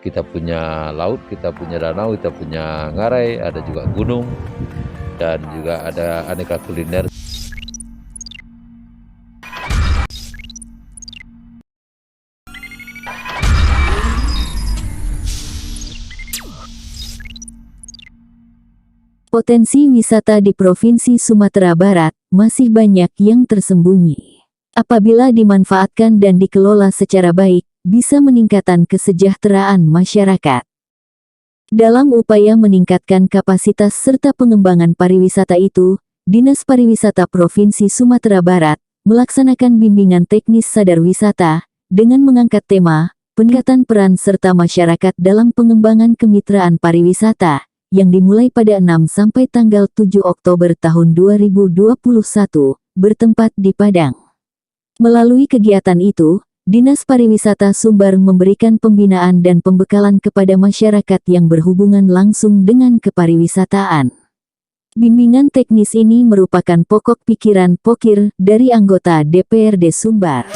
Kita punya laut, kita punya danau, kita punya ngarai, ada juga gunung, dan juga ada aneka kuliner. Potensi wisata di Provinsi Sumatera Barat masih banyak yang tersembunyi. Apabila dimanfaatkan dan dikelola secara baik, bisa meningkatkan kesejahteraan masyarakat. Dalam upaya meningkatkan kapasitas serta pengembangan pariwisata itu, Dinas Pariwisata Provinsi Sumatera Barat melaksanakan bimbingan teknis sadar wisata dengan mengangkat tema peningkatan peran serta masyarakat dalam pengembangan kemitraan pariwisata yang dimulai pada 6 sampai tanggal 7 Oktober tahun 2021 bertempat di Padang. Melalui kegiatan itu, Dinas Pariwisata Sumbar memberikan pembinaan dan pembekalan kepada masyarakat yang berhubungan langsung dengan kepariwisataan. Bimbingan teknis ini merupakan pokok pikiran pokir dari anggota DPRD Sumbar.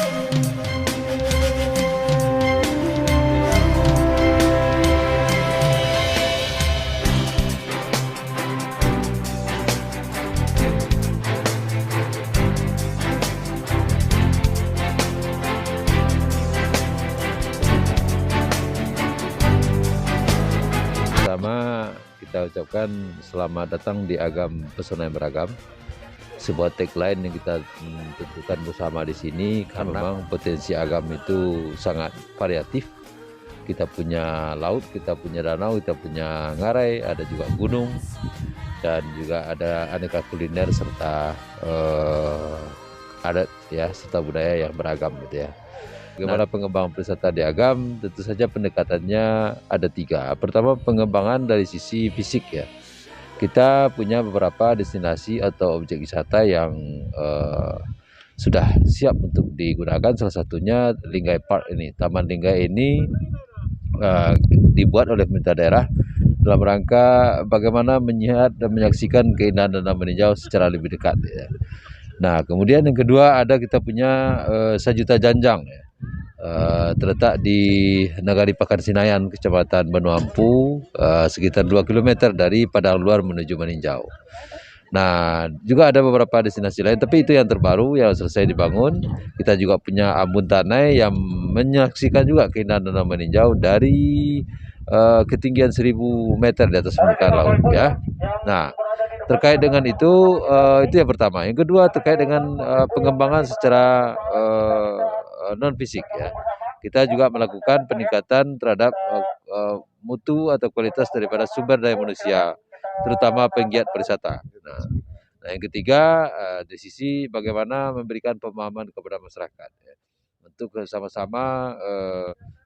Pertama, kita ucapkan selamat datang di Agam Pesona yang Beragam. Sebuah tagline yang kita tentukan bersama di sini karena memang potensi Agam itu sangat variatif. Kita punya laut, kita punya danau, kita punya ngarai, ada juga gunung, dan juga ada aneka kuliner serta adat ya, serta budaya yang beragam gitu ya. Bagaimana pengembangan pariwisata di Agam? Tentu saja pendekatannya ada 3. Pertama, pengembangan dari sisi fisik ya. Kita punya beberapa destinasi atau objek wisata yang sudah siap untuk digunakan. Salah satunya Linggai Park ini. Taman Linggai ini dibuat oleh pemerintah daerah dalam rangka bagaimana melihat dan menyaksikan keindahan danau meninjau secara lebih dekat ya. Nah, kemudian yang kedua ada kita punya Sajuta Janjang ya. Terletak di Nagari Pakan Sinayan, Kecamatan Benuampu, sekitar 2 km dari Padang Luar menuju Meninjau. Nah, juga ada beberapa destinasi lain, tapi itu yang terbaru yang selesai dibangun. Kita juga punya Ambun Tanai yang menyaksikan juga keindahan danau meninjau dari ketinggian 1000 meter di atas permukaan laut ya. Nah, terkait dengan itu yang pertama. Yang kedua terkait dengan pengembangan secara non fisik ya. Kita juga melakukan peningkatan terhadap mutu atau kualitas daripada sumber daya manusia, terutama penggiat pariwisata. Nah, yang ketiga di sisi bagaimana memberikan pemahaman kepada masyarakat ya, untuk sama-sama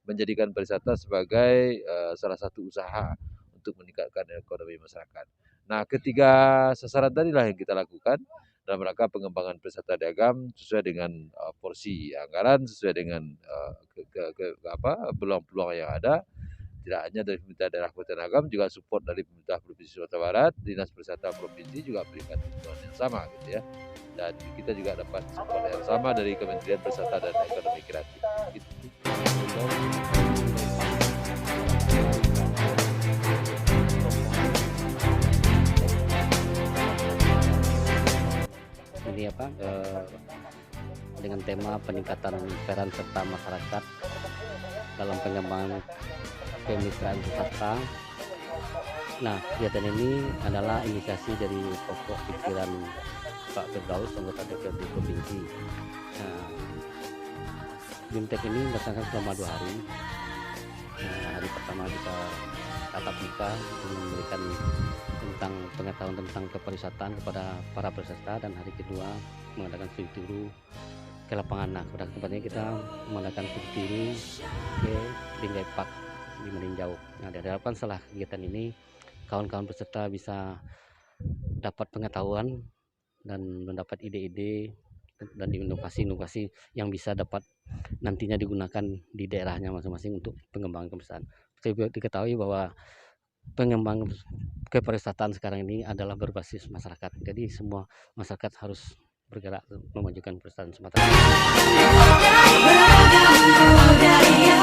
menjadikan pariwisata sebagai salah satu usaha untuk meningkatkan ekonomi masyarakat. Nah, ketiga sasaran tadilah yang kita lakukan dalam rangka pengembangan pariwisata di Agam sesuai dengan porsi anggaran, sesuai dengan peluang-peluang yang ada. Tidak hanya dari pemerintah daerah Kabupaten Agam, juga support dari pemerintah Provinsi Sumatera Barat, Dinas Pariwisata Provinsi juga berikan bantuan yang sama gitu ya. Dan kita juga dapat support yang sama dari Kementerian Pariwisata dan Ekonomi Kreatif. Gitu. Ini dengan tema peningkatan peran serta masyarakat dalam pengembangan kemitraan wisata. Nah, kegiatan ini adalah inisiasi dari pokok pikiran Pak Firdaus, anggota DPRD Provinsi. Nah, BIMTEK ini dilaksanakan selama 2 hari. Nah, hari pertama kita tatap muka memberikan tentang pengetahuan tentang kepariwisataan kepada para peserta, dan hari kedua mengadakan studi tour ke lapangan. Nah, pada tempatnya kita mengadakan studi tour ke Linggai Park di Meninjau. Nah, diharapkan setelah kegiatan ini kawan-kawan peserta bisa dapat pengetahuan dan mendapat ide-ide dan inovasi-inovasi yang bisa dapat nantinya digunakan di daerahnya masing-masing untuk pengembangan kepariwisataan. Saya diketahui bahwa pengembangan kepariwisataan sekarang ini adalah berbasis masyarakat. Jadi semua masyarakat harus bergerak memajukan pariwisata Sumatera. Beragam budaya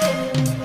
Thank